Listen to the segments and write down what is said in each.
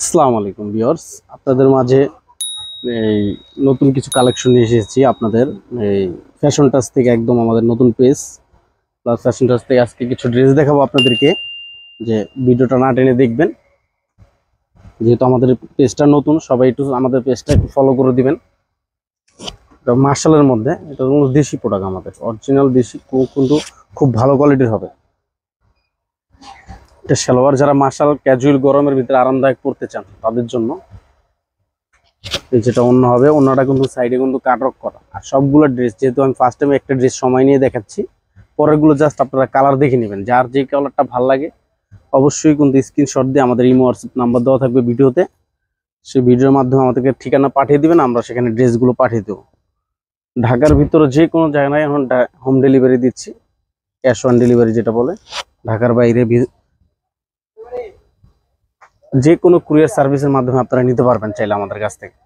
আসসালামু আলাইকুম ভিউয়ার্স, আপনাদের মাঝে এই নতুন কিছু কালেকশন নিয়ে এসেছি। আপনাদের এই ফ্যাশন টাচ থেকে একদম আমাদের নতুন পেজ প্লাস ফ্যাশন টাচ থেকে আজকে কিছু ড্রেস দেখাবো আপনাদেরকে, যে ভিডিওটা না টেনে দেখবেন। যেহেতু আমাদের পেজটা নতুন, সবাই একটু আমাদের পেজটা একটু ফলো করে দিবেন। এটা মার্শালের মধ্যে, এটা কোনো দেশি প্রোডাক্ট, আমাদের অরিজিনাল দেশি, কিন্তু খুব ভালো কোয়ালিটির হবে। এটা সালোয়ার, যারা মার্শাল ক্যাজুয়াল গরমের ভিতরে আরামদায়ক পড়তে চান তাদের জন্য। এই যেটা অন্য হবে, অন্যটা কিন্তু সাইডে কিন্তু কাটরক করা। আর সবগুলো ড্রেস, যেহেতু আমি ফার্স্ট টাইমে একটা ড্রেস সময় নিয়ে দেখাচ্ছি, পরেরগুলো জাস্ট আপনারা কালার দেখে নেবেন। যার যে কালারটা ভালো লাগে অবশ্যই কিন্তু স্ক্রিনশট দিয়ে আমাদের ইমো হোয়াটসঅ্যাপ নাম্বার দেওয়া থাকবে ভিডিওতে, সেই ভিডিওর মাধ্যমে আমাদেরকে ঠিকানা পাঠিয়ে দিবেন, আমরা সেখানে ড্রেসগুলো পাঠিয়ে দেবো। ঢাকার ভিতরে যে কোনো জায়গায় এখন হোম ডেলিভারি দিচ্ছি, ক্যাশ অন ডেলিভারি যেটা বলে। ঢাকার বাইরে যে কোনো কুরিয়ার সার্ভিসের মাধ্যমে আপনারা নিতে পারবেন চাইলে আমাদের কাছ থেকে।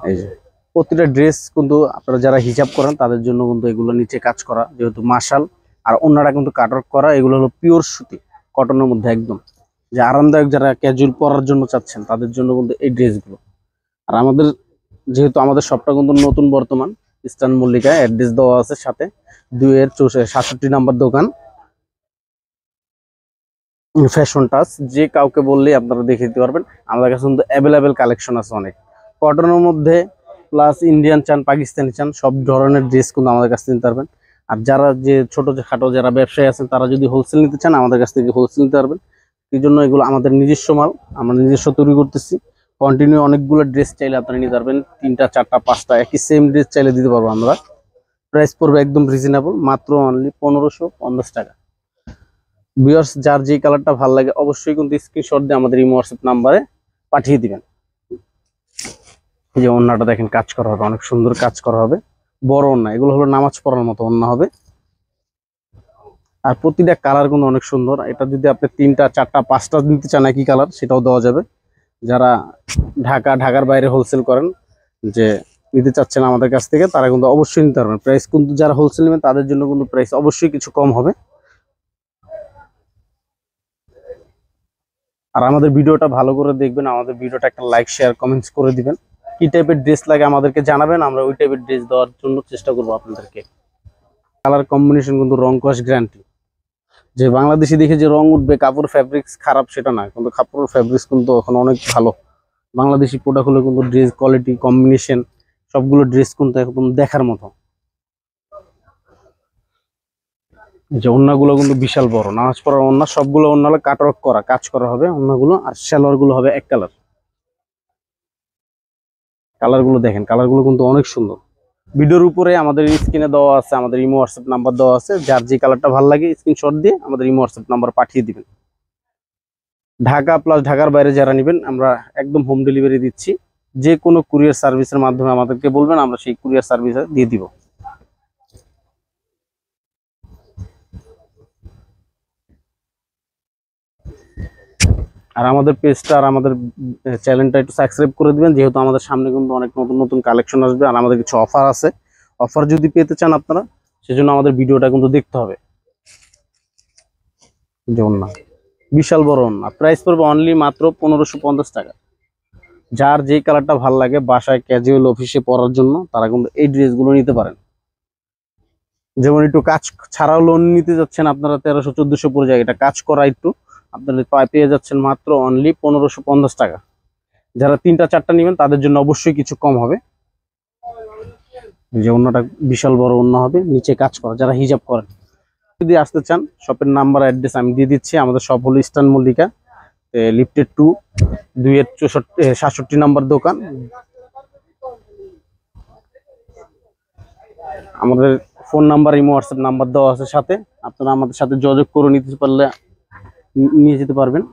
এই যে প্রতিটা ড্রেস কিন্তু আপনারা যারা হিজাব করেন তাদের জন্য কিন্তু এগুলো নিচে কাজ করা, যেহেতু মার্শাল, আর অন্যরা কিন্তু কাটওয়ার্ক করা। এগুলো হলো পিওর সুতি কটনের মধ্যে, একদম যে আরামদায়ক, যারা ক্যাজুয়াল পরার জন্য চাচ্ছেন তাদের জন্য কিন্তু এই ড্রেসগুলো। আর আমাদের যেহেতু আমাদের শপটা কিন্তু নতুন, বর্তমান ইস্টার্ন মল্লিকা অ্যাড্রেস দেওয়া আছে সাথে, 2-67 নাম্বার দোকান, ফ্যাশন টাচ। যে কাউকে বললেই আপনারা দেখে দিতে পারবেন। আমাদের কাছে কিন্তু অ্যাভেলেবেল কালেকশন আছে অনেক, কটনের মধ্যে প্লাস ইন্ডিয়ান চান, পাকিস্তানি চান, সব ধরনের ড্রেস কিন্তু আমাদের কাছ থেকে নিতে পারবেন। আর যারা যে ছোট খাটো যারা ব্যবসায়ী আছেন, তারা যদি হোলসেল নিতে চান আমাদের কাছ থেকে হোলসেল নিতে পারবেন। এই জন্য এগুলো আমাদের নিজস্ব মাল, আমরা নিজস্ব তৈরি করতেছি। কন্টিনিউ অনেকগুলো ড্রেস চাইলে আপনারা নিতে পারবেন, 3টা 4টা 5টা একই সেম ড্রেস চাইলে দিতে পারবো আমরা। প্রাইস পড়বে একদম রিজনেবল, মাত্র অনলি 1550 টাকা। ভিউয়ার্স, যার যে কালারটা ভালো লাগে অবশ্যই কিন্তু স্ক্রিনশট দিয়ে আমাদের ইমো হোয়াটসঅ্যাপ নাম্বারে পাঠিয়ে দিবেন। এই যে ওন্নাটা দেখেন, কাজ করা হবে, অনেক সুন্দর কাজ করা হবে, বড় ওন্না। এগুলো হলো নামাজ পড়ার মতো ওন্না হবে। আর প্রতিটা কালার কিন্তু অনেক সুন্দর। এটা যদি আপনি 3টা 4টা 5টা নিতে চান একই কালার, সেটাও দেওয়া যাবে। যারা ঢাকার বাইরে হোলসেল করেন, যে নিতে চাচ্ছেন আমাদের কাছ থেকে, তারা কিন্তু অবশ্যই নিতে পারবেন। প্রাইস কিন্তু যারা হোলসেল নেবেন তাদের জন্য কিন্তু প্রাইস অবশ্যই কিছু কম হবে। আর আমাদের ভিডিওটা ভালো করে দেখবেন, আমাদের ভিডিওটা একটা লাইক শেয়ার কমেন্টস করে দিবেন। কি টাইপের ড্রেস লাগে আমাদেরকে জানাবেন, আমরা ওই টাইপের ড্রেস দেওয়ার জন্য চেষ্টা করবো আপনাদেরকে। কালার কম্বিনেশন কিন্তু রং কস গ্যারান্টি। যে বাংলাদেশি দেখে যে রং উঠবে, কাপড় ফ্যাব্রিক্স খারাপ সেটা না, কিন্তু কাপড় ফ্যাব্রিক্স কিন্তু এখন অনেক ভালো। বাংলাদেশি প্রোডাক্ট হলে কিন্তু ড্রেস কোয়ালিটি কম্বিনেশন সবগুলো ড্রেস কিন্তু একদম দেখার মতো। যে ওন্নাগুলো কিন্তু বিশাল বড়, নামাজ পড়ার ওন্না, সবগুলো ওন্না হলে কাটওয়ার্ক করা, কাজ করা হবে ওন্নাগুলো। আর সালোয়ার গুলো হবে এক কালার। কালার গুলো দেখেন, কালার গুলো কিন্তু অনেক সুন্দর। ভিডিওর উপরে আমাদের স্ক্রিনে দেওয়া আছে, আমাদের ইমো হোয়াটসঅ্যাপ নাম্বার দেওয়া আছে। যার যে কালারটা ভালো লাগে স্ক্রিনশট দিয়ে আমাদের ইমো হোয়াটসঅ্যাপ নাম্বার পাঠিয়ে দিবেন। ঢাকা প্লাস ঢাকার বাইরে যারা নেবেন, আমরা একদম হোম ডেলিভারি দিচ্ছি। যে কোনো কুরিয়ার সার্ভিসের মাধ্যমে আমাদেরকে বলবেন, আমরা সেই কুরিয়ার সার্ভিস দিয়ে দিব। আর আমাদের পেজটা আর আমাদের চ্যানেলটা একটু সাবস্ক্রাইব করে দিবেন, যেহেতু আমাদের সামনে কিন্তু অনেক নতুন নতুন কালেকশন আসবে। আর আমাদের কিছু অফার আছে, অফার যদি পেতে চান আপনারা, সেজন্য আমাদের ভিডিওটা কিন্তু দেখতে হবে। যেমন না, বিশাল বড় না, প্রাইস পড়বে অনলি মাত্র 1550 টাকা। যার যেই কালারটা ভালো লাগে বাসায় ক্যাজুয়াল অফিসে পরার জন্য, তারা কিন্তু এই ড্রেসগুলো নিতে পারেন। যেমন একটু কাজ ছাড়াও লোন নিতে যাচ্ছেন আপনারা, 1300-1400 পড়ে যায়, এটা কাজ করা একটু আপনাদের পেয়ে যাচ্ছেন মাত্র অনলি 1550 টাকা। যারা 3টা 4টা নেবেন তাদের জন্য অবশ্যই কিছু কম হবে। যে অন্যটা বিশাল বড় অন্য হবে, নিচে কাজ করা, যারা হিজাব করেন। যদি আসতে চান, শপের নাম্বার অ্যাড্রেস আমি দিয়ে দিচ্ছি। আমাদের শপ হলো ইস্টার্ন মল্লিকা, লিফটেড 2, 2-67 নাম্বার দোকান। আমাদের phone number, imo WhatsApp number দেওয়া আছে সাথে, আপনারা আমাদের সাথে যোগাযোগ করে নিতে পারলে নিয়ে যেতে পারবেন।